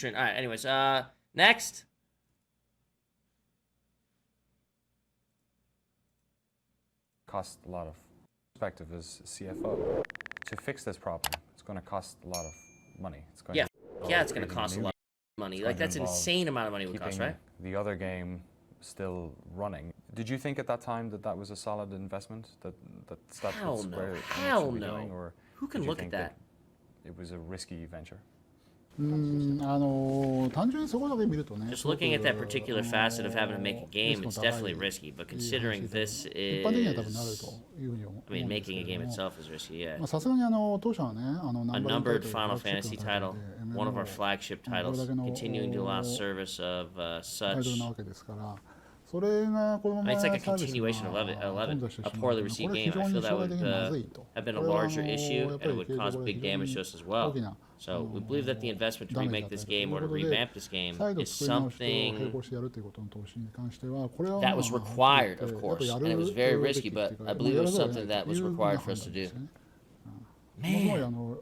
All right, anyways, next. Cost a lot of perspective as CFO to fix this problem. It's going to cost a lot of money. It's going yeah, it's going to cost a lot of money. Like, that's an insane amount of money it would cost, right? The other game still running. Did you think at that time that that was a solid investment? That's Hell what Square no. Hell no. doing, or who can look at that? It was a risky venture. Just looking at that particular facet of having to make a game, it's definitely risky. But considering this is, I mean, making a game itself is risky. Yeah. A numbered Final Fantasy title, one of our flagship titles, continuing to allow service of such. I mean, it's like a continuation of 11, a poorly received game. I feel that would have been a larger issue, and it would cause big damage to us as well. So we believe that the investment to remake this game or to revamp this game is something that was required, of course, and it was very risky, but I believe it was something that was required for us to do. Man.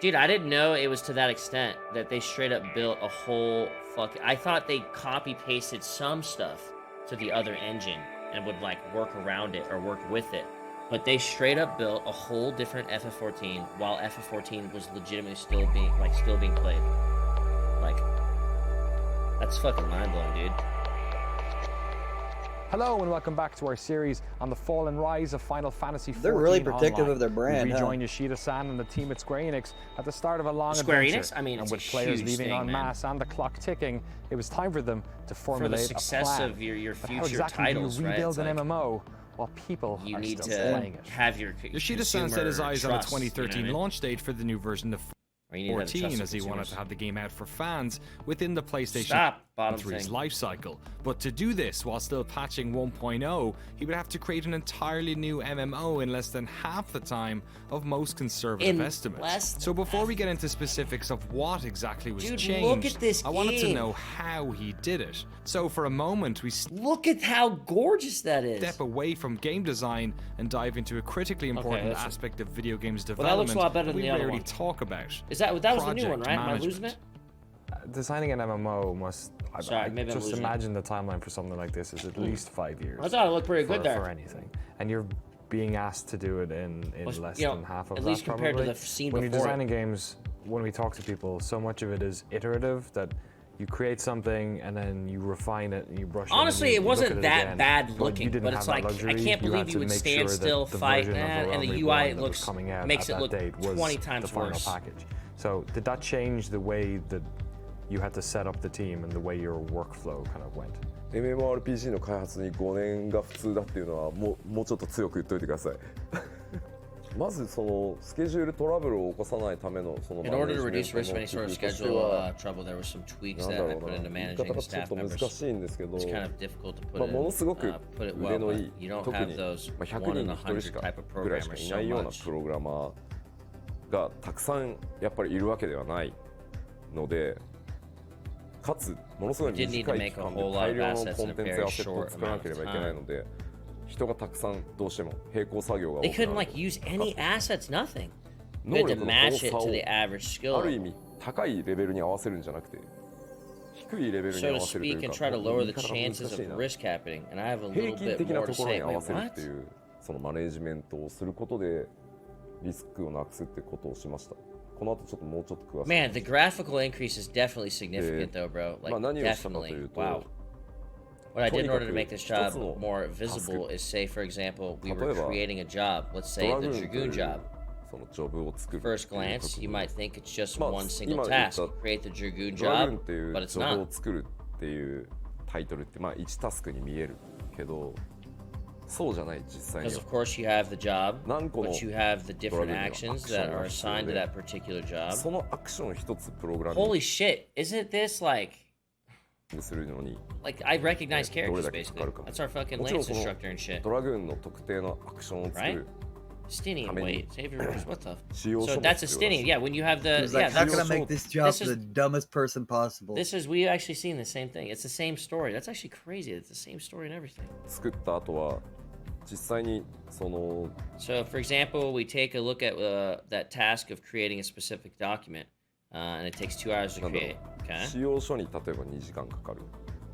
Dude, I didn't know it was to that extent that they straight up built a whole fucking... I thought they copy-pasted some stuff to the other engine and would, like, work around it or work with it. But they straight up built a whole different FF14 while FF14 was legitimately still being played. Like, that's fucking mind-blowing, dude. Hello and welcome back to our series on the fall and rise of Final Fantasy XIV. They're really protective online. of their brand. We rejoined Yoshida-san and the team at Square Enix at the start of a long adventure. Enix? I mean, and it's with a players huge leaving thing, en masse and the clock ticking, it was time for them to formulate for the success a plan. of your future how exactly titles, do you rebuild right? an MMO while people you are need still to playing it? have your Yoshida-san set his eyes trust, on a 2013 launch date for the new version of 14, as he wanted to have the game out for fans within the PlayStation 3's life cycle. But to do this while still patching 1.0, he would have to create an entirely new MMO in less than half the time of most conservative estimates. So before we get into specifics of what exactly was changed, look at this I wanted to know how he did it. So for a moment, we look at how gorgeous that is. Step away from game design and dive into a critically important aspect of video games development that looks a lot better than we the other rarely one. Talk about. That was the new one, right? Am I losing it? Designing an MMO must... Sorry, maybe I'm just losing imagine the timeline for something like this is at least 5 years. I thought it looked pretty good there. For anything. And you're being asked to do it in less than half of that, at least compared probably. To the scene when before. you're designing games, when we talk to people, so much of it is iterative that you create something and then you refine it and you brush it. Honestly, it wasn't that again, bad looking, but it's like I can't believe you would stand still, fight, and the UI makes it look 20 times worse. Package. So did that change the way that you had to set up the team and the way your workflow kind of went? MMORPG の開発に5年が普通だっていうのはもうちょっと強く言っといてください。まずそのスケジュールトラブルを起こさないためのその In order to reduce risk of any sort of schedule trouble, there were some tweaks that I put into managing the staff members. It's kind of difficult to put it well, but you don't have those 1 in 100 type of programmers so much. プログラマーがたくさんやっぱりいるわけではないので。かつものすごい短い期間で大量のコンテンツやアセットを作らなければいけないので人がたくさんどうしても並行作業が多くなる。They couldn't like use any assets, nothing. They had to match it to the average skill. ある意味高いレベルに合わせるんじゃなくて低いレベルに合わせるというか so to speak and try to lower the chances of risk happening. And I have a little bit more to say. 合わせるっていうそのマネージメントをすることでリスクをなくすってことをしました。Man, the graphical increase is definitely significant though, bro. Like, definitely. Wow. What I did in order to make this job more visible is, say, for example, we were creating a job. Let's say the Dragoon job. First glance, you might think it's just one single task. Create the Dragoon job, but it's not. タイトルってまあ1タスクに見えるけどそうじゃない実際に Because of course you have the job, but you have the different actions that are assigned to that particular job. そのアクション一つプログラム Holy shit, isn't this like I recognize characters basically. That's our fucking lance instructor and shit. ドラグーンの特定のアクションを作る Stynian, wait, save your words, what the? So that's a Stynian, yeah, when you have the... Like, how can I make this job for the dumbest person possible? We actually seen the same thing. It's the same story. That's actually crazy. It's the same story and everything. 作った後は実際にその So, for example, we take a look at that task of creating a specific document, and it takes 2 hours to create. Okay. 使用書に例えば2時間かかる。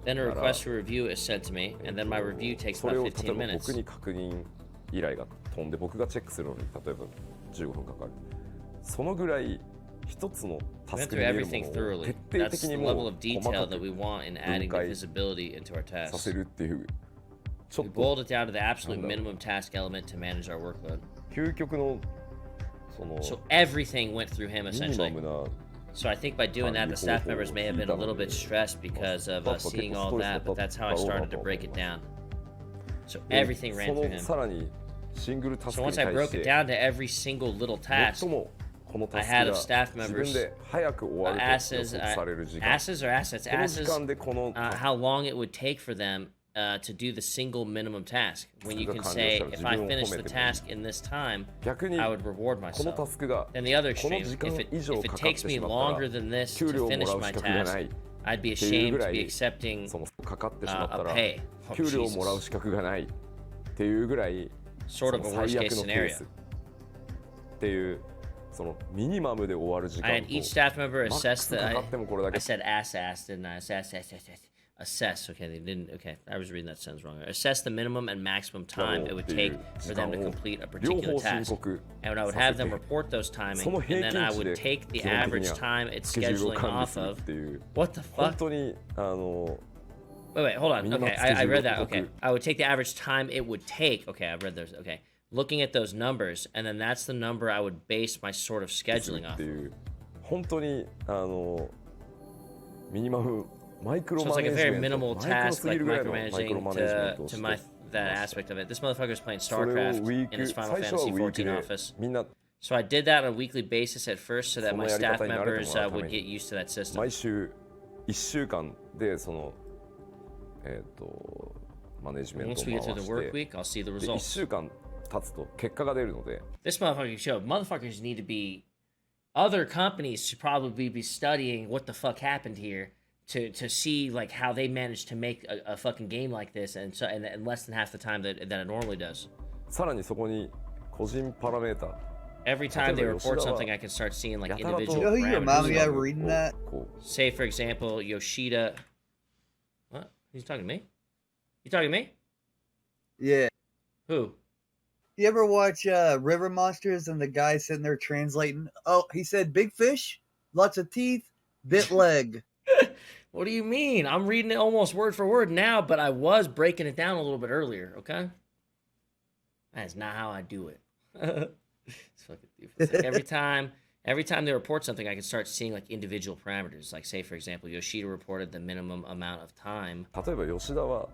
Then a request for review is sent to me, and then my review takes それ about を例え 15 ば minutes. 僕に確認依頼が飛んで僕がチェックするのに例えば15分かかる。そのぐらい一つのタ We ス went ク through に見える everything ものを thoroughly. 徹底 That's 的 the にも level う of 細 detail か that く we want in adding the 分解 visibility into our さ tasks. せるっていうちょ We っと boiled it down to the absolute minimum task element to manage our workload. 究極のその So everything went through him ミニマ essentially. ムな So I think by doing that, the staff members may have been a little bit stressed because of seeing all that, but that's how I started to break it down. So everything そ ran through の him. さらにシングルタス So クに once I 対 broke し it て down to every single little task, 最もこのタ I ス had ク of が staff 自 members, 分で早く終わると予 asses, 測される時間 asses or assets, この時 asses, 間でこの how long it would take for them to do the single minimum task. When you can say, if I finish the task in this time, 逆に I would reward このタ myself. スクが Then the other この extreme, 時間 if it 以上かかって takes し me まった longer ら than this 給 to 料をも finish らう my 資格がな task, い I'd be っていう ashamed ぐ to ら be い accepting そのかかってしまった a ら pay. Oh, 給料をもらう Jesus. 資格がないっていうぐらい Sort of a その worst 最 case 悪のケー scenario. スっていうそのミニマムで終わる時 I 間 had と each staff member マック assess ス the. かかってもこれだ I け said ass, didn't I? Assess. Okay, they didn't. Okay, I was reading that sentence wrong. Assess the minimum and maximum time it would take for them to complete a 両 particular 方申 task. 告 And I would さ have せ them て report those timings, その and 平 then I 均値 would で take the 基本的に average は time it's スケジュールを scheduling 管理 off するっ of. ていう What the 本 fuck? 当にWait, hold on. Minimum Okay, I read that. schedule Okay, I would take the average time it would take. Okay, I read those. Okay, looking at those numbers, and then that's the number I would base my sort of する scheduling って off. いう本当にミニマムマイクロ So マ it's ネ like a ージ very メント minimal マイクロ task, すぎ like るぐらいのマイクロ micromanaging マネージメントを to して my that aspect of it. This motherfucker's playing それを StarCraft ウィ in ー his ク Final 最初は Fantasy ウィーク XIV で office. みんな So I did that on a weekly basis at first, so that my そのやり staff 方に慣れて members もらうために would get used to that system. 毎週1週間でそのマネジメン Once ト we を get 回 through し the work て week, I'll see the で1 results. 週間経つと結果が出るので This motherfucking show, motherfuckers need to be. Other companies should probably be studying what the fuck happened here to see like how they managed to make a fucking game like this and less than half the time that it normally does. さらにそこに個人パラメータ Every time they report Yoshida something, I can start seeing like やたらと individual You know who your mom parameters. got reading that? こ Say, for example, Yoshida. What? He's talking to me? You talking to me? Yeah. Who? You ever watch River Monsters and the guy sitting there translating? Oh, he said big fish, lots of teeth, bit leg. What do you mean? I'm reading it almost word for word now, but I was breaking it down a little bit earlier, okay? That's not how I do it. It's fucking stupid. It's like every time they report something, I can start seeing like individual parameters. Like say, for example, Yoshida reported the minimum amount of time. 例えば吉田は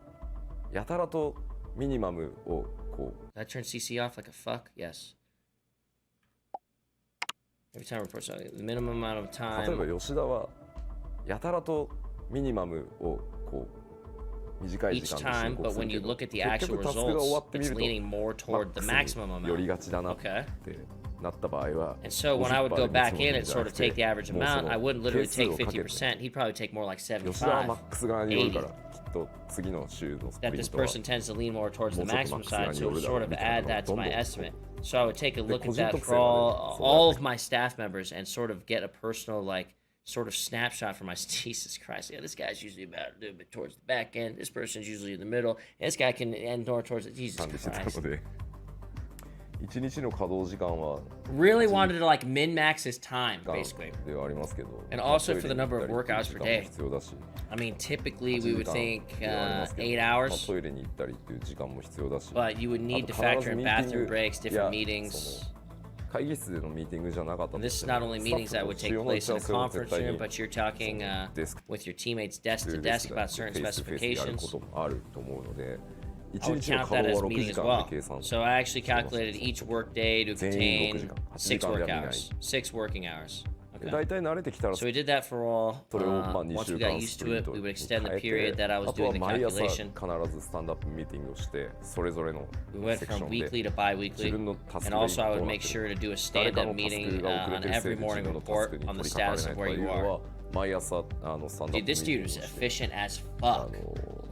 やたらとミニマムをこ Did I turn CC off like a fuck? Yes. Every time I report something, the minimum amount of う例え time. ば吉田はやたらとミニマムをこう短い Each 時間で time, 申告 but す when るけ you ど look at the 結 actual 局タスクが終わ results, ってみ it's ると leaning more マッ toward ク the ス maximum に寄り amount. がちだなっ Okay. てなった場合は And so when I would go 50% back で in 見 and 積も sort る of んじゃなく take て the average もうそ amount, の I wouldn't literally 係数 take をかけて 50%. He'd probably take more like 吉田はマッ 75. クス側によるからきっと次の週のスプ That リン this トは person tends to lean more towards the もうちょっと maximum マックス側 side, に so よ it るだ sort ろう of みたい add なの that をど to ん my どん estimate. So I would take a look at that for 個人特性はね、 all of my staff members and sort of get a personal like sort of snapshot for my Jesus Christ. Yeah, this guy's usually about a little bit towards the back end. This person's usually in the middle. And this guy can end more towards the Jesus 管理してた Christ. ので1日の稼働時間は Really wanted to like min-max his time, 時間 basically. ではありますけど And also まあ for the number of トイレに行 work ったり hours って per いう day. 時間も必要だし I mean, typically 8 we 時 would 間 think ではありますけど 8 まあ hours, トイレに行ったりっていう時間も必要だし but you would あ need と to 必ず factor in ミーティン bathroom グ breaks, いや different meetings. その会議室でのミーティングじゃなかったと This し is て not も only スタッ meetings フ that の would 主 take 要な打 place ち合 in わ a せを絶 conference 対 room, に but you're talking デスク with your teammates desk とい to うデ desk スクで about certain フェイスフェイスでやるこ specifications. ともあると思うので I 1 would 日の count 稼 that 働 as は6 meeting 時 as 間 well. で計算 So I actually calculated each work day to 全員6 contain 時間8 6 時間 work では見ない hours, 6 working hours. で Okay. 大体慣れてきたら So we did that for all. それをまあ2 Once 週 we got 間 used スプ to リン it, ト we に would extend the 変 period えて that I was あとは doing the 毎朝 calculation. 必ずスタンドアップミーティングをしてそれぞれの We went セクシ from ョンで weekly to 自 bi-weekly. 分のタスク And が also, I ど would うなっ make てる sure to do a 誰か stand-up のタス meeting クが遅れ on てるせい every で自 morning 分のタス report クに on 取 the り掛かれ status ない of と where い you うの are. は毎朝スタンドアッ Dude, プミ this ーティン dude グを is して efficient as あ fuck. の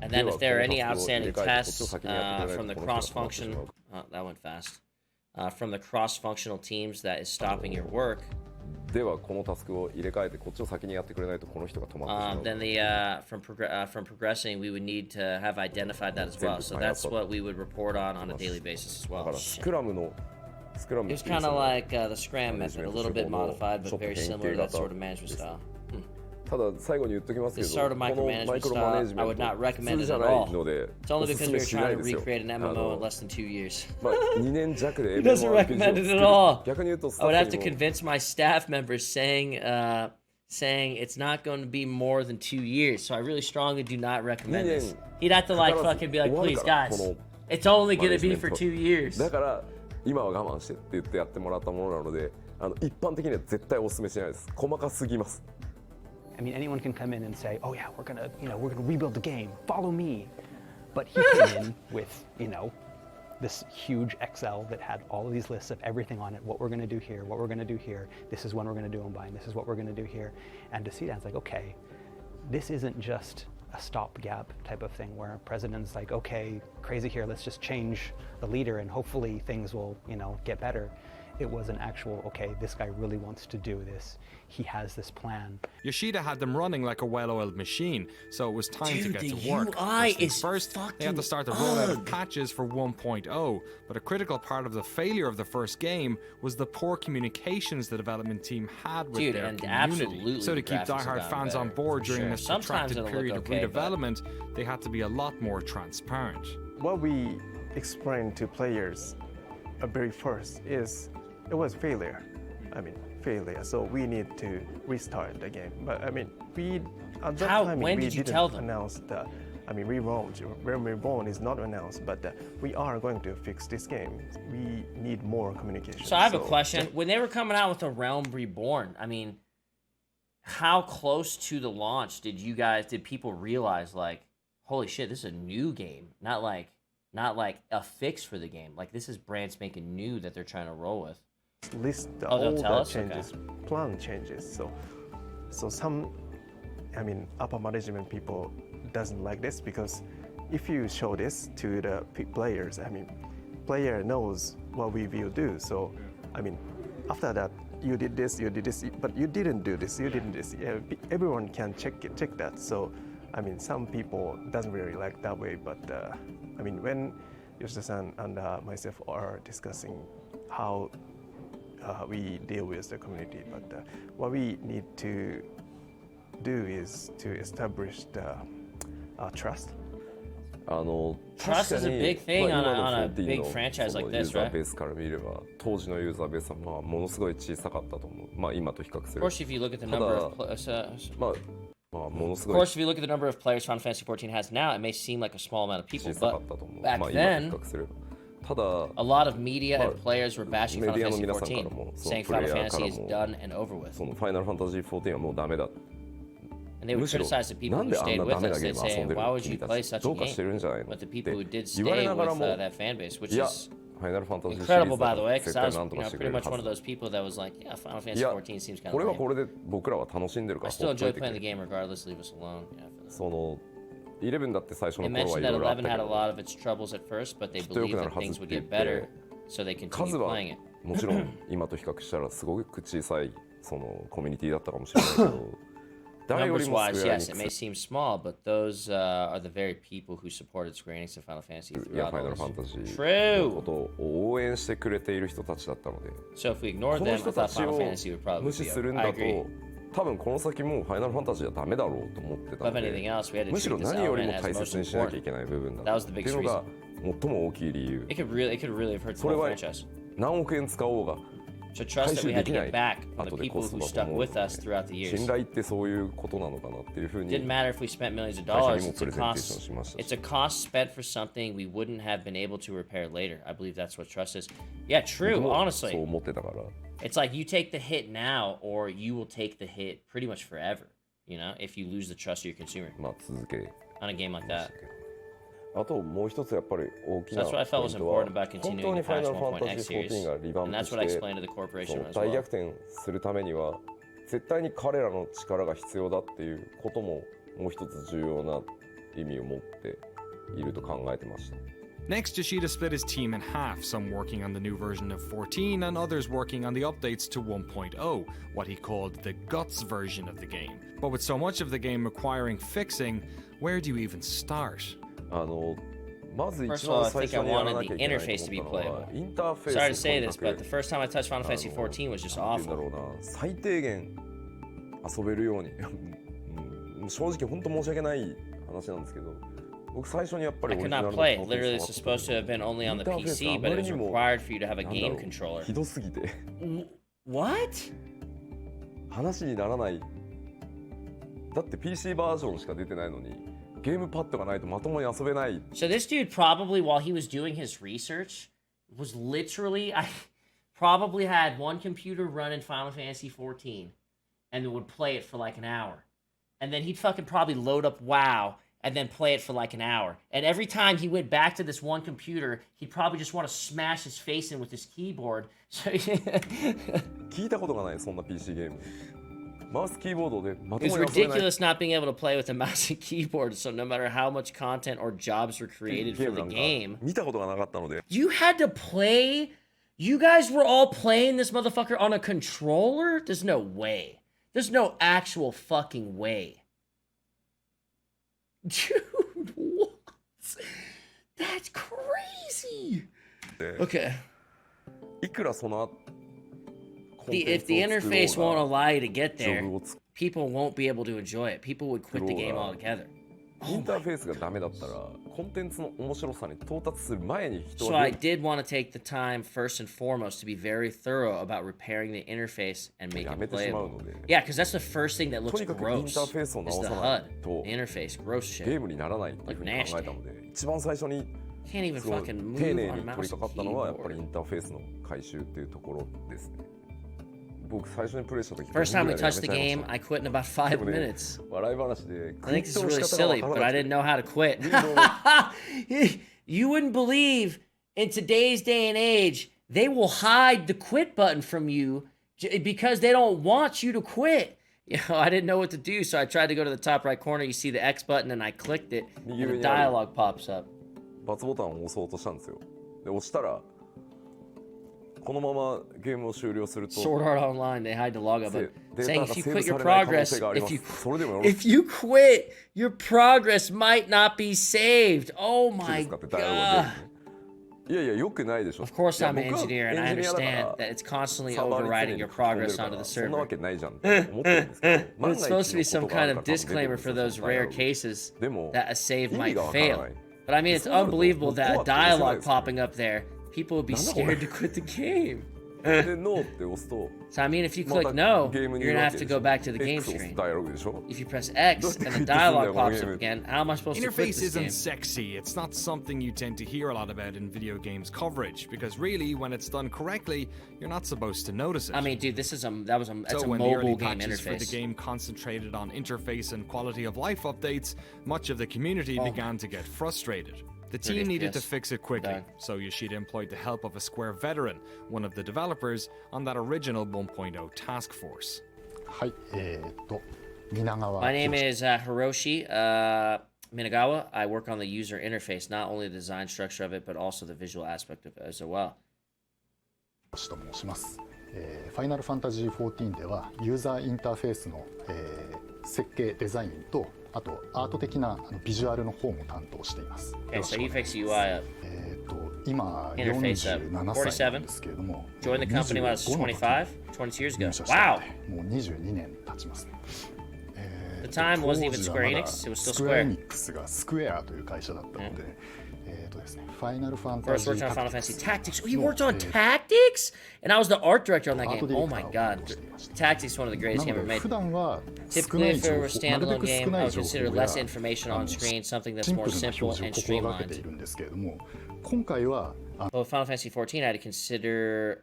And then if there are any outstanding tests from the cross-function, that went fast, from the cross-functional teams that is stopping your work, ではこのタスクを入れ替えてこっちを先にやってくれないとこの人が止まってしまう。 then from progressing, we would need to have identified that as well. So that's what we would report on a daily basis as well. だからスクラム It's kind of like the Scrum method, a little bit modified, but very similar to that sort of management style. ただ最後に言っときますけ This ど、 sort of このマイ micromanagement クロマネ style, ジ I メ would ント not 普 recommend 通 it じゃ at ない all. ので It's only おす because す we め were しな trying い to ですよ。 recreate an MMO in less than 2 years. まあ2年弱で He doesn't recommend it at all. 逆に言うとス I タ would ッ have フ to にも convince my staff members saying it's not going to be more than 2 years. So I really strongly do not recommend this. He'd have to like fucking be like, please guys, it's only going to be for 2 years. だから今は我慢してって言ってやってもらったものなので、一般的には絶対お勧めしないです。細かすぎます。 I mean, anyone can come in and say, "Oh yeah, we're gonna rebuild the game. Follow me." But he came in with, this huge Excel that had all of these lists of everything on it. What we're gonna do here, what we're gonna do here. This is when we're gonna do them by, and this is what we're gonna do here. And to see that, it's like, okay, this isn't just a stopgap type of thing where a president's like, okay, crazy here. Let's just change the leader, and hopefully things will, get better. It was an actual, okay, this guy really wants to do this. He has this plan. Yoshida had them running like a well-oiled machine, so it was time to get to the work. UI is first, they had to start the rollout of patches for 1.0, but a critical part of the failure of the first game was the poor communications the development team had with their community. So to keep diehard fans on board during this protracted period of redevelopment, they had to be a lot more transparent. What we explained to players very first is it was failure. Failure. So we need to restart the game. But we at that time when we did you didn't tell them? announce that. Reborn is not announced, but we are going to fix this game. We need more communication. So I have a question. When they were coming out with the Realm Reborn, how close to the launch did people realize, like, holy shit, this is a new game, not like a fix for the game. Like, this is brand spanking new that they're trying to roll with. List all the changes, plan changes. So some, upper management people doesn't like this because if you show this to the players, player knows what we will do. So, after that, you did this, but you didn't do this, you didn't this. Everyone can check that. So, some people doesn't really like that way, but when Yoshida-san and myself are discussing how we deal with the community, but what we need to do is to establish the trust. Trust is a big thing on a big franchise like this, right? ベースから見れば当時のユーザーベースはものすごい小さかったと思う。今と比較する。Of course, if you look at the number of players Final Fantasy XIV has now, it may seem like a small amount of people, but back then, a lot of media and players were bashing Final Fantasy XIV, saying Final Fantasy is done and over with. Final Fantasy XIV はもうダメだ。 And they would criticize the people who stayed with us. They'd say, why would you play such a game? But the people who did stay with that fan base, which is incredible, by the way, because I was pretty much one of those people that was like, yeah, Final Fantasy XIV seems kind of lame. I still enjoy playing the game regardless, leave us alone. They mentioned that 11 had a lot of its troubles at first, but they believed that things would get better, so they continued playing it. もちろん今と比較したらすごく小さいそのコミュニティだったかもしれないけど Numbers-wise, yes, it may seem small, but those are the very people who supported Square Enix and Final Fantasy throughout all this. True! ことを応援してくれている人たちだったので So if we ignored them, I thought Final Fantasy would probably 無視するん be だ I agree. と多分この先もファイナルファンタジーはダメだろうと思ってた But の if anything で else, we had to むしろ treat this 何よりも element 大 as 切 most にしなきゃい important. けない部分だ That っ was the て biggest いうのが reason. 最も大きい理由 It could really have hurt the それ whole は franchise. 何億円使おうが So trust that we had to get back on the 後で people コスト who だと stuck 思う with us throughout the 信 years. 頼ってそういうことなのかなっていうふうに Didn't matter if we spent millions of 会社 dollars. にもプレゼンテーションしました It's a cost spent for something we wouldn't have been able to repair later. I believe that's what trust is. Yeah, true, 僕も honestly. そう思ってたから It's like you take the hit now or you will take the hit pretty much forever, if you lose the trust of your consumer まあ続け on a game like that. あともう一つやっぱり大き So な that's what I ポ felt イ was ントは important about 本 continuing 当 to にファイ patch ナルファンタ 1.x ジー series. 14がリバウ And ンド that's し what I て explained to the そ corporation の as 大 well. 逆転するためには絶対に彼らの力が必要だっていうことももう一つ重要な意味を持っていると考えてました。Next, Yoshida split his team in half, some working on the new version of 14 and others working on the updates to 1.0, what he called the guts version of the game. But with so much of the game requiring fixing, where do you even start? First of all, I think I wanted the interface to be playable. Sorry to say this, but the first time I touched Final Fantasy XIV was just awful. 最低限遊べるように正直本当申し訳ない話なんですけど、僕最初にやっぱり I could not play. Literally, this is supposed to have been only on the PC, but it was required for you to have a game controller. ひどすぎて What? 話にならない。だって PC バージョンしか出てないのにゲームパッドがないとまともに遊べない。 So this dude probably, while he was doing his research, was literally, I probably had one computer running Final Fantasy XIV and would play it for like an hour. And then he'd fucking probably load up WoW and then play it for like an hour. And every time he went back to this one computer, he'd probably just want to smash his face in with his keyboard. So 聞いたことがないそんな PC ゲーム。マウスキーボードでまと It も was に遊べない。 ridiculous not being able to play with a mouse and keyboard, so no matter how much content or jobs were created ゲー for ム the なんか game, 見たことがなかったので。 you had to play. You guys were all playing this motherfucker on a controller? There's no way. There's no actual fucking way. Dude, what? That's crazy. Okay. いくらその If the interface won't allow you to get ジョ there, ブを作 people won't be able to enjoy it. People would quit the game altogether. インターフェースがダメだったらコンテンツの面白さに到達する前に人 So は I did want to take the time, first and foremost, to be very thorough about repairing the interface and make や it めてしまう playable. ので Yeah, because that's the first thing that と looks にかくイン gross ターフェースを is 直 the さな HUD, いと the interface, gross ゲー shit. ムにならないっていうふうに考えたので一番最初に Can't even すごい fucking move 丁寧 on a に取り mouse 掛か and ったのはやっぱりイ keyboard. ンターフェースの改修っていうところですね。僕最初にプレイした時 First time we 5分ぐらい touched で the やめ game, ちゃいました I quit in about 5 でもね minutes. 笑い話で I think this is really silly, but I didn't know how to quit. ウィンドウ You wouldn't believe in today's day and age, they will hide the quit button from you because they don't want you to quit. You know, I didn't know what to do, so I tried to go to the top right corner. You see the X button, and I clicked it, and the dialogue pops up. ×ボタンを押そうとしたんですよ。で押したらこのままゲームを終了すると Sword Art Online, they hide the log up, but デー saying タが if you セーブ quit さ your れない可能 progress, 性がありま if you す。それでもよろしい if you quit, your progress might not be saved. Oh で my すかってダイアログが出 god. るね。いやいやよくないでしょ。 Of course, いや I'm an 僕は engineer, and I エンジニアだから understand that it's constantly サーバーに常 overriding に your 書き込んで progress るか onto the らそんなわ server. けないじゃんって思ってるんですけど But it's supposed to be some 万が kind 一 of のことがあるから多分出てくるん disclaimer です for よ those ダイア rare ログ cases でも that a save 意味 might がわからな fail. い。 But I mean, it's そうなると unbelievable もう that 怖 a くて押せない dialogue ですよね。 popping up there, people would be なんだこれ scared to quit the game. でノーって押すと So I mean, if you また click no, ゲームに you're いる gonna わ have け to でし go ょ。back to the game X 押す screen. ダイアログでしょ。 If you press X and the dialogue pops up again, how am I supposed to quit Interface this game? isn't sexy. It's not something you tend to hear a lot about in video games coverage because really, when it's done correctly, you're not supposed to notice it. I mean, dude, that's So a when the early mobile game patches for the interface. game concentrated on interface and quality of life updates, much of the community began to get frustrated. The team needed to Ridiculous. fix it quickly, Done. so Yoshida employed the help of a Square veteran, one of the developers on that original 1.0 task force. はい、皆川 My name is Hiroshi Minagawa. I work on the user interface, not only the design structure of it, but also the visual aspect of it as well. と申します。ファイナルファンタジー14ではユーザーインターフェースの、設計デザインとあとアート的なビジュアルの方も担当しています。 Okay, so you fix UI up. 今 Interface up. 47歳なんですけれども、 Joined the company when I was 25, 22 years 入 ago. 社して Wow! もう22年経ちますね。The time wasn't even 当時は Square まだ Enix, it was still スクエアエ Square. ニックスがスクエアという会社だったので、ですね、ファイナルファンタ First ジ worked ー on タ Final クティ Fantasy クス Tactics. Oh, you の worked on Tactics? And I was the art director on that アート game. ディレ Oh クタ my ーを god. していました。 Tactics is one of the な greatest games の ever で made. 普段は少 Typically, ない if 情 it 報 were a なるべ standalone く少 game, な I い would 情 consider 報や less information on screen, something that's シン more プルな simple 表 and 示を心がけて streamlined. いるんですけれども、今回は But with Final Fantasy XIV, I had to consider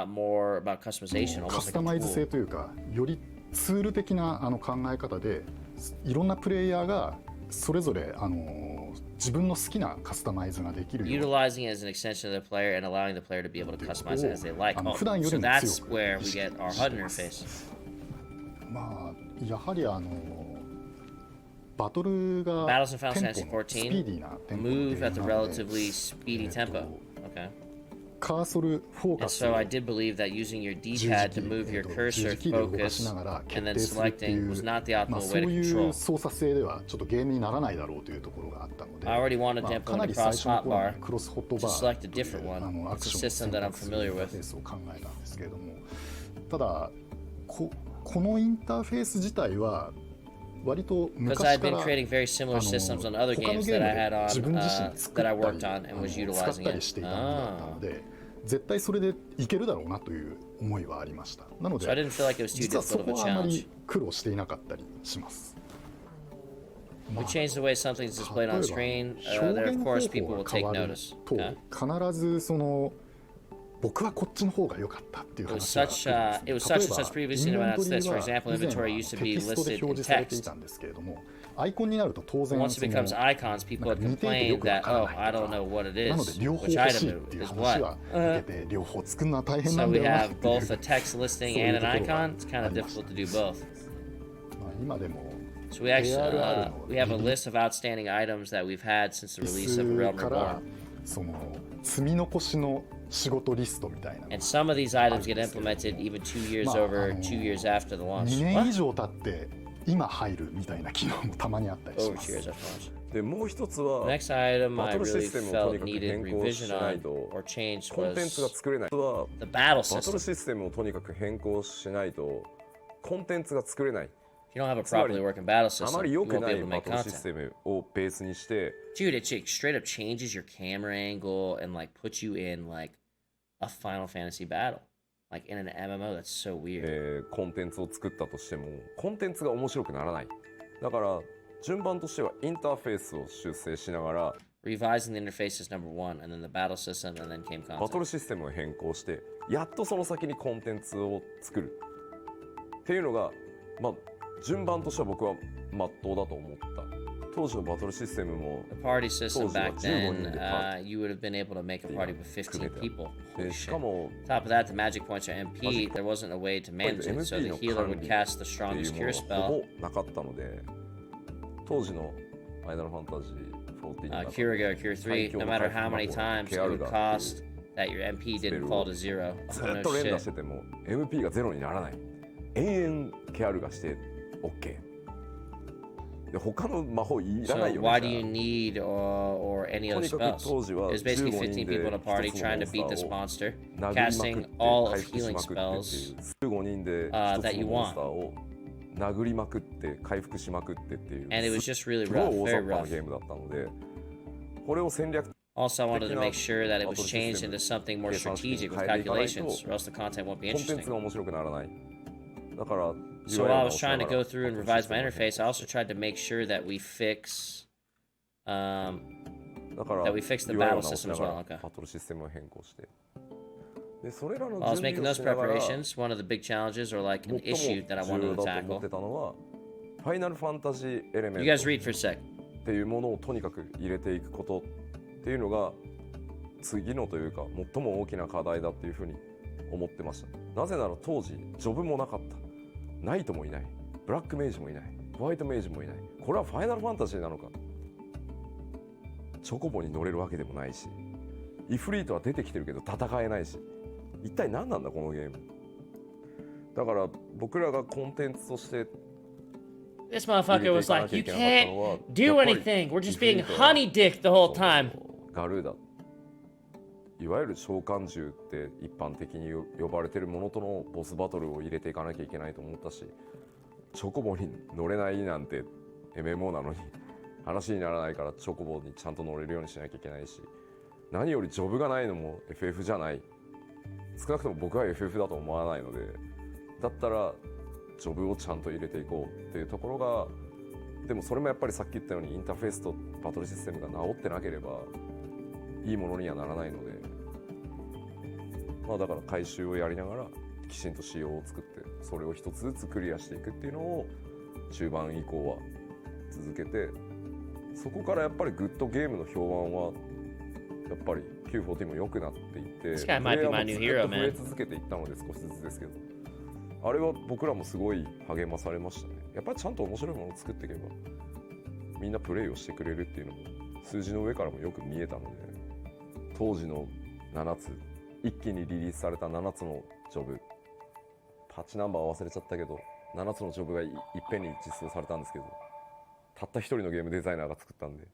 more about customization, カ almost ス like タ a マイズ tool. 性というか、よりツール的な考え方で、いろんなプレイヤーがそれぞれ自分の好きなカスタマイズができるように。 Utilizing it as an extension of the player and allowing the player to be able to customize it as they like. Oh, 普段より so も that's 強く where we 意識 get our し HUD てます。 interface. まあやはりバトルが Battles in Final テン Fantasy ポのスピーディーなテンポの 14 move ゲー at the ムなので relatively speedy tempo. Okay. カーソルフォー And カス so を I did believe that using your 十字 D-pad キ to move your 十 cursor 字キーで動かし focus ながら and 決 then 定するってい selecting う was not the まあ optimal そ way う to いう control. 操作性ではちょっとゲームにならないだろうというところがあったので、 I already wanted ま to あ、かな implement り a 最 cross 初の頃は、 hotbar ね、クロスホット to バ select ー a different one. ア It's ク a ション system の that 選 I'm 択する familiar インター with. フェースを考えたんですけれども、ただこのインターフェース自体は割と Because 昔 I had か been ら creating very similar systems on other 他の games ゲ that ー I ムで had on 自分自身作 that っ I たり worked on and was 使っ utilizing たり it. していたものだったので、絶対それでいけるだろうなという思いはありました。なので So I didn't feel like it was too 実はそ difficult of こ a はあま challenge. り苦労していなかったりします。 We changed the way something's displayed on screen. There, of course, people will take notice. と Okay? 必ずその僕はこっちの方が良かったっていう It was 話が such, it was such and such previously イン no ベ one ント else リ this. ー For は example, 以前 inventory は used to テ be キストで listed 表 in 示されてい text. たんですけれども、アイコンになると当然 Once it becomes icons, people had complained that, oh, I don't know what it なので is, 両方 which 欲しい item っていう is 話 what. は受けて、両方作るのは大変な So んだ we よなっ have ていう both a text listing and an icon. It's kind of difficult to do both. まあ今でも So we actually we have a list of outstanding items that we've had since the リ release ス of Realm から Reborn. その積み残しの仕事リストみたいなの And some of these items get implemented even 2 years over, 2 years after the launch. 2年 What? 以上経って今入るみたいな機能もたまにあったりし Over ま 2 years す。 after launch. でもう一つ The は next item バ I トルシ really ステムをとに felt かく needed 変更し revision ない on と or changed コンテンツが was 作れない。は the battle バトル system. システムをとにかく変更しないとコンテンツが作れない。 If you don't have a properly working battle あ system, まり you 良く won't な be い able to バ make トルシス content. テムをベースにして Dude, it straight up changes your camera angle and like puts you in like a Final Fantasy battle. Like in an MMO, that's so weird. コンテンツを作ったとしてもコンテンツが面白くならない。だから順番としてはインターフェースを修正しながら Revising the interface is number one, and then the battle system, and then came バトル content. システムを変更してやっとその先にコンテンツを作るっていうのが、まあ、順番としては僕は真っ当だと思った。当時のバトルシステムも The party system back then, 15 you would have been able to make a party with 15 people. で Holy し shit. かも Top of that, the magic points are MP. There wasn't a way to manage it, so the healer would cast the ってい strongest う cure も spell. のはほぼなかったので当時のファイナルファンタジー14の中 Cure go, Cure 3, no matter how many times it would cost that your MP didn't fall to zero. ず Oh っ no と連打 shit. してても MP がゼロにならない。延々ケアルがして OK で他の魔法いら So ないよ why ね do you need or any と other にかく spells? 当時は There's basically 15 15人 people で in a party 一つ trying の to beat this モン monster, スターを殴りまく casting って all 回 of 復し healing まくってっていう spells 15人で that 一つ you のモン want. スターを殴りまくって回復しまくってっていう And it was just really すごい rough, 大 very 雑把な rough. ゲームだったのでこれを戦略 Also, I wanted to Taking make out sure that it was battle changed system into something more 計算式に strategic with 変えていかないと calculations, or else the content won't be コンテンツ interesting. が面白くならない。だから So while I was trying to go through and revise my interface, I also tried to make sure that we fix that we fix the battle system as well. Okay. バトルシステムを変更して。でそれらの While I was 準 making 備を those しながら preparations, one of the big challenges, or like an 最 issue も that I 重 wanted 要 to だと思っ tackle. てたのはファイナルファンタジーエレメン You guys ト read for a sec. っていうものをとにかく入れていくことっていうのが次のというか最も大きな課題だっていうふうに思ってました。なぜなら当時ジョブもなかった、ナイトもいない、ブラックメイジもいない、ホワイトメイジもいない。これはファイナルファンタジーなのか。チョコボに乗れるわけでもないし、イフリートは出てきてるけど戦えないし、一体何なんだこのゲーム。だから僕らがコンテンツとして This motherfucker was like, you can't do anything. We're just being honey dick the whole time. ガルーダ、いわゆる召喚獣って一般的に呼ばれてるものとのボスバトルを入れていかなきゃいけないと思ったし、チョコボに乗れないなんて MMO なのに話にならないからチョコボにちゃんと乗れるようにしなきゃいけないし、何よりジョブがないのも FF じゃない。少なくとも僕は FF だと思わないので、だったらジョブをちゃんと入れていこうっていうところが、でもそれもやっぱりさっき言ったようにインターフェースとバトルシステムが治ってなければいいものにはならないので、まあだから回収をやりながらきちんと仕様を作ってそれを一つずつクリアしていくっていうのを中盤以降は続けて、そこからやっぱりグッドゲームの評判はやっぱり Q14 も良くなっていて、 This guy might be my new hero, 増え続けていったので少しずつですけど、あれは僕らもすごい励まされましたね。やっぱりちゃんと面白いものを作っていけばみんなプレイをしてくれるっていうのも数字の上からもよく見えたので、当時の7つ一気にリリースされた7つのジョブ、パッチナンバーは忘れちゃったけど7つのジョブがいっぺんに実装されたんですけど、たった一人のゲームデザイナーが作ったんで。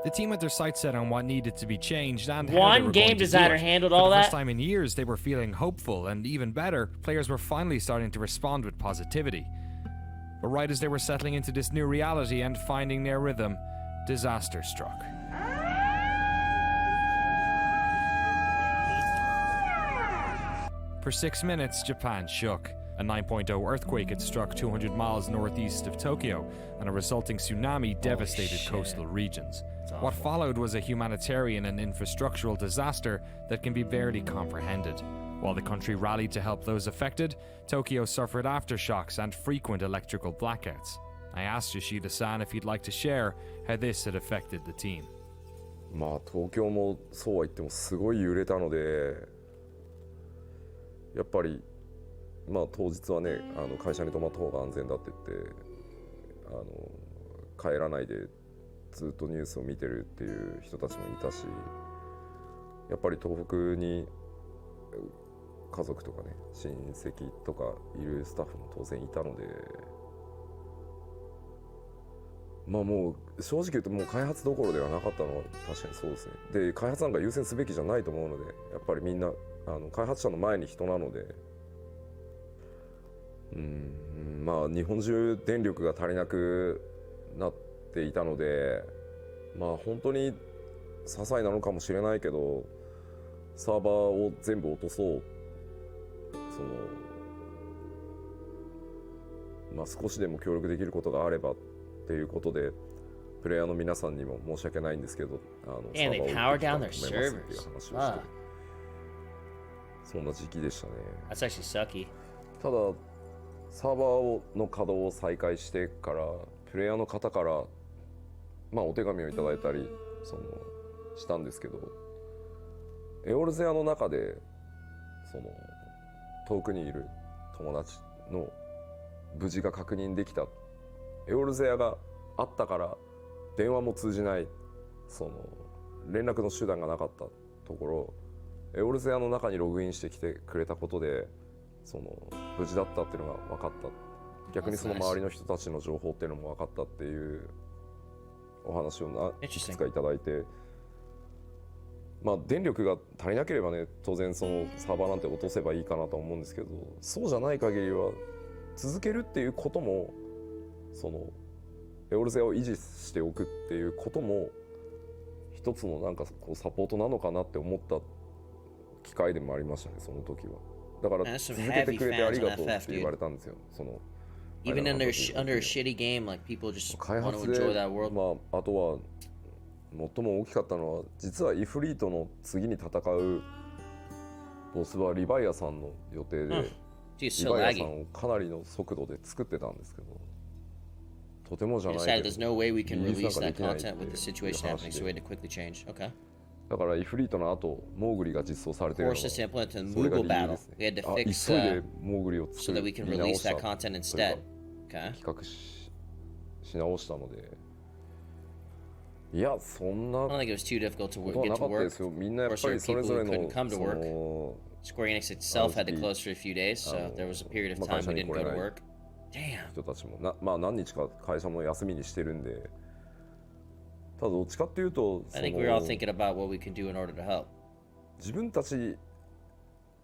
The team had their sights set on what needed to be changed and how they One were game going to designer do it. handled For all the first that? time in years, they were feeling hopeful, and even better, players were finally starting to respond with positivity. But right as they were settling into this new reality and finding their rhythm, disaster struck. For 6 minutes, Japan shook. A 9.0 earthquake had struck 200 miles northeast of Tokyo, and a resulting tsunami devastated coastal regions. What followed was a humanitarian and infrastructural disaster that can be barely comprehended. While the country rallied to help those affected, Tokyo suffered aftershocks and frequent electrical blackouts. I asked Yoshida-san if he'd like to share how this had affected the team. まあ東京もそうは言ってもすごい揺れたので、やっぱりまあ当日はね、会社に泊まった方が安全だって言って帰らないでずっとニュースを見てるっていう人たちもいたし、やっぱり東北に家族とかね親戚とかいるスタッフも当然いたので、まあもう正直言うともう開発どころではなかったのは確かにそうですね。で開発なんか優先すべきじゃないと思うので、やっぱりみんな開発者の前に人なので、まあ日本中電力が足りなくなっていたので、まあ本当に些細なのかもしれないけどサーバーを全部落とそう、まあ少しでも協力できることがあればっていうことで、プレイヤーの皆さんにも申し訳ないんですけど、サーバーを落としたいと思いますっていう話をして、そんな時期でしたね。That's actually sucky. ただサーバーの稼働を再開してからプレイヤーの方からまあお手紙をいただいたりしたんですけど、エオルゼアの中で遠くにいる友達の無事が確認できた。エオルゼアがあったから電話も通じない、連絡の手段がなかったところ、エオルゼアの中にログインしてきてくれたことで無事だったっていうのが分かった。逆にその周りの人たちの情報っていうのも分かったっていうお話をいくつかいただいて、まあ電力が足りなければね、当然そのサーバーなんて落とせばいいかなと思うんですけど、そうじゃない限りは続けるっていうこともエオルゼアを維持しておくっていうことも一つのなんかサポートなのかなって思った機会でもありましたね、その時は。だから続けてくれてありがとうって言われたんですよ。Even under a shitty game, like people just want to enjoy that world. まああとは最も大きかったのは、実はイフリートの次に戦うボスはリヴァイアさんの予定で、リヴァイアさんをかなりの速度で作ってたんですけど、とてもじゃないけど、だからイフリートの後、モーグリが実装されているのは、それが理由ですね。急いでモーグリを作り直した、それが企画し直したので、いや、そんなことはなかったですよ。みんなやっぱりそれぞれのSquare Enix itself had to close for a few days, so there was a period of time we didn't go to work. Damn. 人たちもまあ何日か会社も休みにしてるんで、ただどっちかっていうと、I think we're all thinking about what we can do in order to help. 自分たち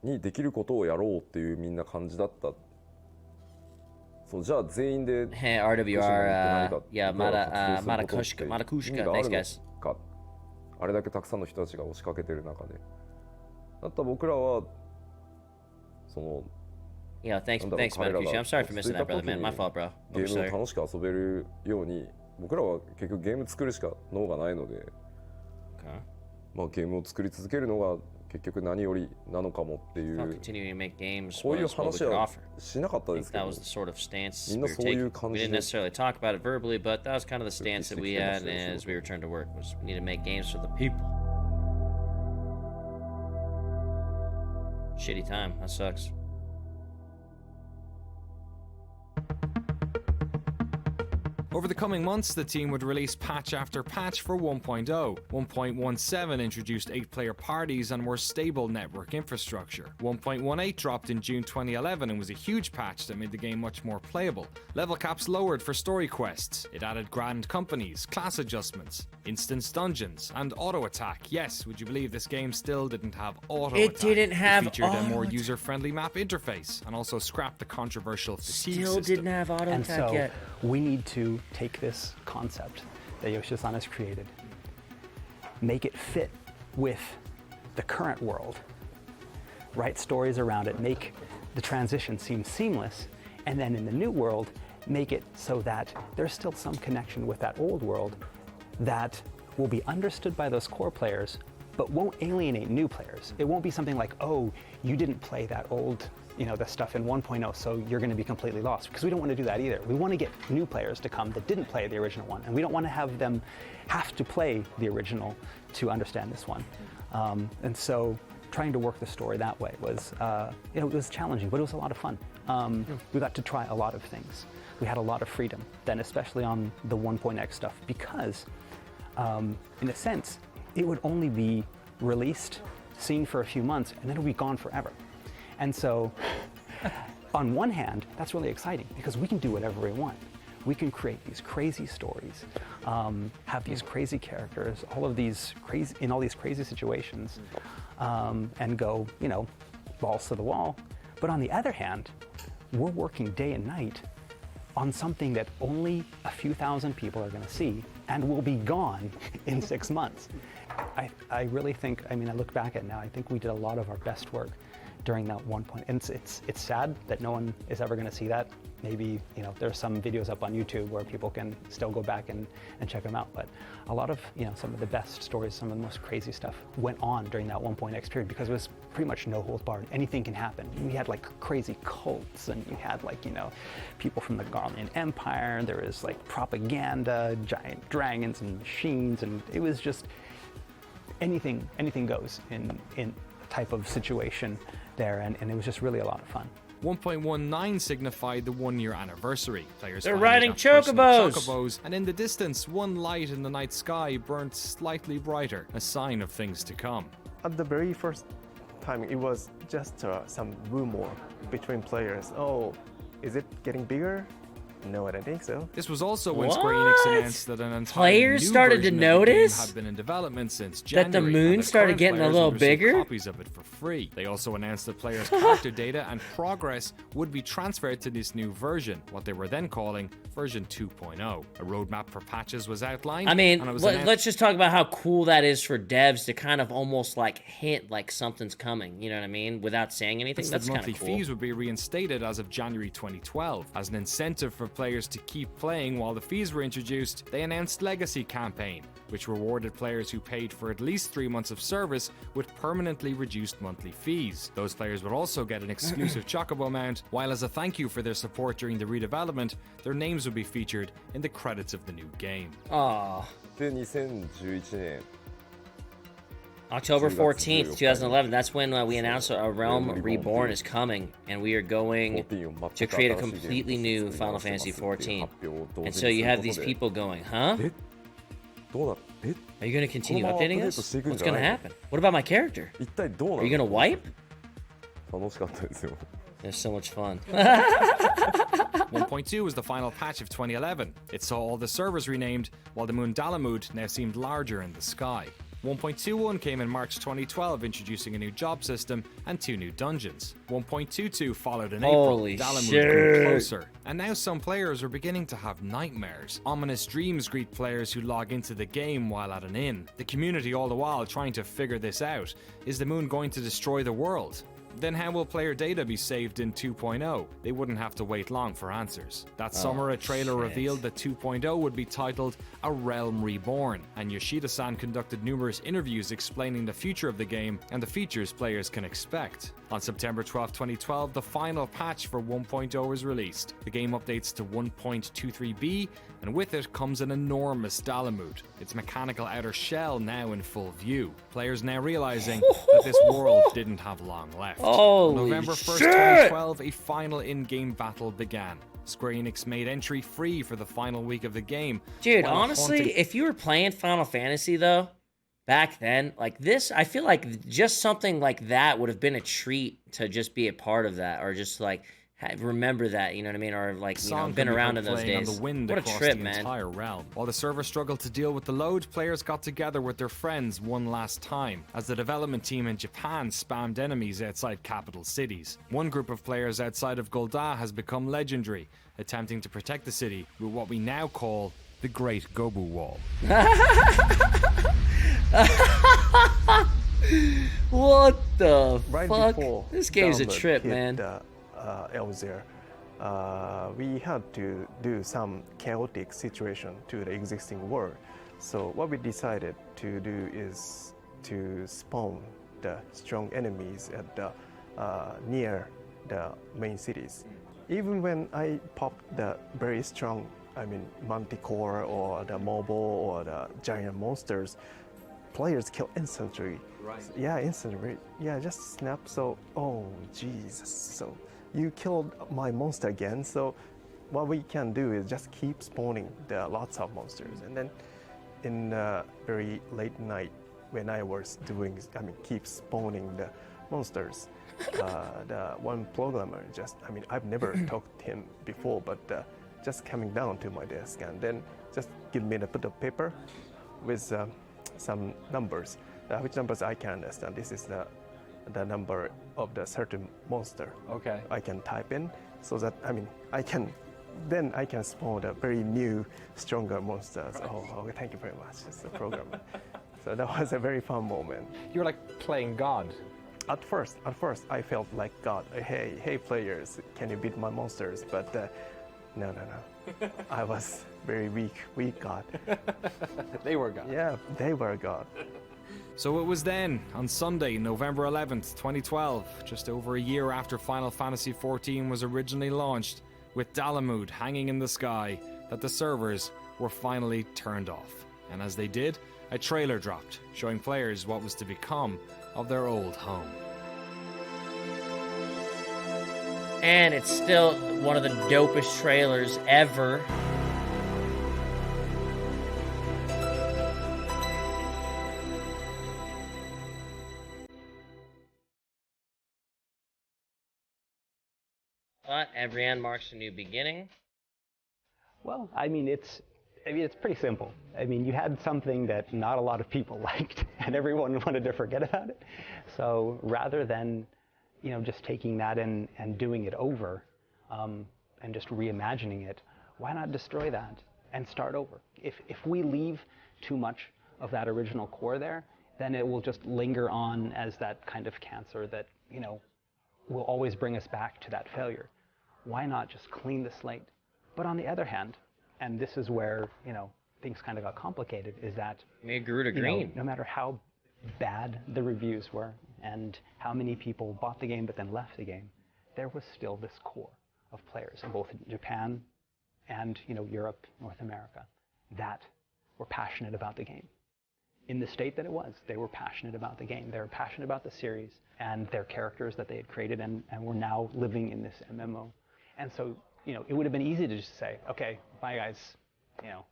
にできることをやろうっていうみんな感じだった。じゃあ全員で Hey RWR, yeah, Marakushka, thanks guys. あれだけたくさんの人たちが押しかけてる中で、だったら僕らはYeah, thanks, Marakushka. I'm sorry for missing that, brother, man. My fault, bro. ゲームを楽しく遊べるように、僕らは結局ゲーム作るしか脳がないので、まあゲームを作り続けるのが結局何よりなのかもっていう、こういう話はしなかったですけど、みんなそういう感じで。We didn't necessarily talk about it verbally, but that was kind of the stance that we had as we returned to work. Was we need to make games for the people. Shitty time. That sucks. Over the coming months, the team would release patch after patch for 1.0. 1.17 introduced 8-player parties and more stable network infrastructure. 1.18 dropped in June 2011 and was a huge patch that made the game much more playable. Level caps lowered for story quests. It added grand companies, class adjustments, instance dungeons, and auto attack. Yes, would you believe this game still didn't have auto attack? It didn't have It featured a more user-friendly map interface and also scrapped the controversial fatigue Still system. didn't have auto And attack so yet. we need to take this concept that Yoshida-san has created, make it fit with the current world, write stories around it, make the transition seem seamless, and then in the new world, make it so that there's still some connection with that old world that will be understood by those core players, but won't alienate new players. It won't be something like, oh, you didn't play that old, the stuff in 1.0, so you're going to be completely lost, because we don't want to do that either. We want to get new players to come that didn't play the original one, and we don't want to have them have to play the original to understand this one. And so trying to work the story that way was, it was challenging, but it was a lot of fun. We got to try a lot of things. We had a lot of freedom, then especially on the 1.x stuff, because in a sense, it would only be released, seen for a few months, and then it would be gone forever. And so, on one hand, that's really exciting because we can do whatever we want. We can create these crazy stories, have these crazy characters, all of these crazy situations, and go, balls to the wall. But on the other hand, we're working day and night on something that only a few thousand people are going to see and will be gone in 6 months. I really think, I look back at it now, I think we did a lot of our best work during that one point. And it's sad that no one is ever going to see that. Maybe, there's some videos up on YouTube where people can still go back and check them out. But a lot of, some of the best stories, some of the most crazy stuff went on during that 1.x period because it was pretty much no holds barred. Anything can happen. We had crazy cults, and you had people from the Garlean Empire. There was propaganda, giant dragons and machines, and it was just anything goes in a type of situation there, and it was just really a lot of fun. 1.19 signified the 1-year anniversary. Players They're finally riding got personal chocobos, and in the distance, one light in the night sky burnt slightly brighter, a sign of things to come. At the very first time, it was just some rumor between players. Oh, is it getting bigger? No, I don't think so. This was also when Square Enix announced that an entire Players new started to version of the game notice had been in development since that January, the moon and started current getting a players little would receive bigger? copies of it for free. They also announced that players' character data and progress would be transferred to this new version, what they were then calling version 2.0. A roadmap for patches was outlined. and it was let's just talk about how cool that is for devs to kind of almost hint something's coming, you know what I mean, without saying anything. That's kind monthly of cool. fees would be reinstated as of January 2012. As an incentive for players to keep playing while the fees were introduced, they announced Legacy Campaign, which rewarded players who paid for at least 3 months of service with permanently reduced monthly fees. Those players would also get an exclusive Chocobo mount, while as a thank you for their support during the redevelopment, their names would be featured in the credits of the new game. Aww. で、2011年 October 14th, 2011, that's when we announced A Realm Reborn is coming, and we are going to create a completely new Final Fantasy XIV. And so you have these people going, huh? Are you going to continue updating us? What's going to happen? What about my character? Are you going to wipe? 楽しかったですよ It's so much fun. 1.2 was the final patch of 2011. It saw all the servers renamed, while the moon Dalamud now seemed larger in the sky. 1.21 came in March 2012, introducing a new job system and 2 new dungeons. 1.22 followed in Holy April. Dalamud shit. grew closer, and now some players are beginning to have nightmares. Ominous dreams greet players who log into the game while at an inn. The community all the while trying to figure this out. Is the moon going to destroy the world? Then how will player data be saved in 2.0? They wouldn't have to wait long for answers. That summer, a trailer revealed that 2.0 would be titled A Realm Reborn, and Yoshida-san conducted numerous interviews explaining the future of the game and the features players can expect. On September 12, 2012, the final patch for 1.0 was released. The game updates to 1.23b, and with it comes an enormous Dalamud, its mechanical outer shell now in full view. Players now realizing that this world didn't have long left. On November 1st, 2012, a final in-game battle began. Square Enix made entry free for the final week of the game. Dude, honestly, if you were playing Final Fantasy, though, back then, like this, I feel like just something like that would have been a treat to just be a part of that, or just like remember that, you know what I mean, or like, you know, been around in those days. On the wind what a across trip, the man. Entire realm. While the server struggled to deal with the load, players got together with their friends one last time, as the development team in Japan spammed enemies outside capital cities. One group of players outside of Golda has become legendary, attempting to protect the city with what we now call the Great Gobu Wall. What the right fuck? Before This game's a trip, man. Elzer, we had to do some chaotic situation to the existing world. So what we decided to do is to spawn the strong enemies at the near the main cities. Even when I popped the very strong, I mean, Manticore or the mobile or the giant monsters, players kill instantly. Right. Yeah, instantly. Yeah, just snap. So, oh Jesus. So you killed my monster again. So what we can do is just keep spawning the lots of monsters, and then in very late night when I was doing, I mean, keep spawning the monsters. The one programmer just, I mean, I've never talked to him before, but just coming down to my desk and then just give me a bit of paper with some numbers, which numbers I can understand. This is the number of the certain monster. Okay. I can type in so that, I mean, I can spawn a very new, stronger monsters. Right. Oh, thank you very much. It's the programmer. So that was a very fun moment. You were like playing God. At first, I felt like God. Hey, players, can you beat my monsters? But no. I was very weak God. They were God. Yeah, they were God. So it was then, on Sunday, November 11th, 2012, just over a year after Final Fantasy XIV was originally launched, with Dalamud hanging in the sky, that the servers were finally turned off. And as they did, a trailer dropped, showing players what was to become of their old home. And it's still one of the dopest trailers ever. But every end marks a new beginning. Well, I mean, it's pretty simple. I mean, you had something that not a lot of people liked, and everyone wanted to forget about it. So rather than, you know, just taking that and doing it over, and just reimagining it, why not destroy that and start over? If we leave too much of that original core there, then it will just linger on as that kind of cancer that, you know, will always bring us back to that failure. Why not just clean the slate? But on the other hand, and this is where, you know, things kind of got complicated, is that Made grew to green. No matter how bad the reviews were and how many people bought the game but then left the game, there was still this core of players in both Japan and, you know, Europe, North America, that were passionate about the game. In the state that it was, they were passionate about the game. They were passionate about the series and their characters that they had created and were now living in this MMO. And so, you know, it would have been easy to just say, okay, bye guys, you know.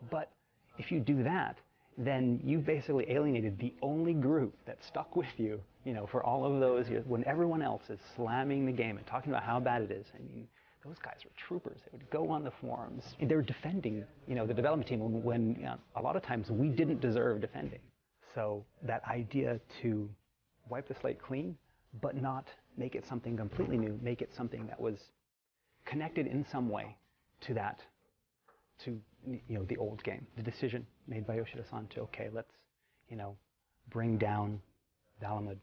But if you do that, then you basically alienated the only group that stuck with you, you know, for all of those years, when everyone else is slamming the game and talking about how bad it is. I mean, those guys were troopers. They would go on the forums. They were defending, you know, the development team when you know, a lot of times we didn't deserve defending. So that idea to wipe the slate clean, but not make it something completely new, make it something that was connected in some way to that, to, you know, the old game. The decision made by Yoshida-san to, okay, let's, you know, bring down Dalamud,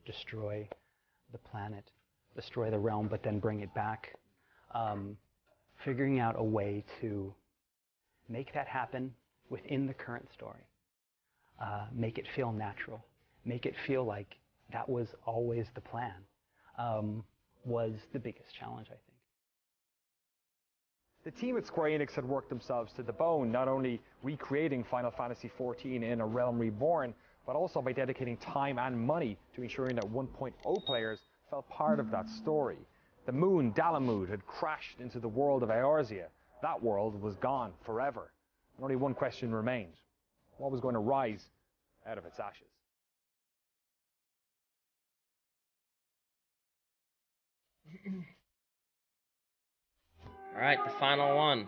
destroy the planet, destroy the realm, but then bring it back. Figuring out a way to make that happen within the current story. Make it feel natural. Make it feel like that was always the plan, was the biggest challenge, I think. The team at Square Enix had worked themselves to the bone, not only recreating Final Fantasy XIV in A Realm Reborn, but also by dedicating time and money to ensuring that 1.0 players felt part of that story. The moon, Dalamud, had crashed into the world of Eorzea. That world was gone forever. And only one question remained. What was going to rise out of its ashes? All right, the final one.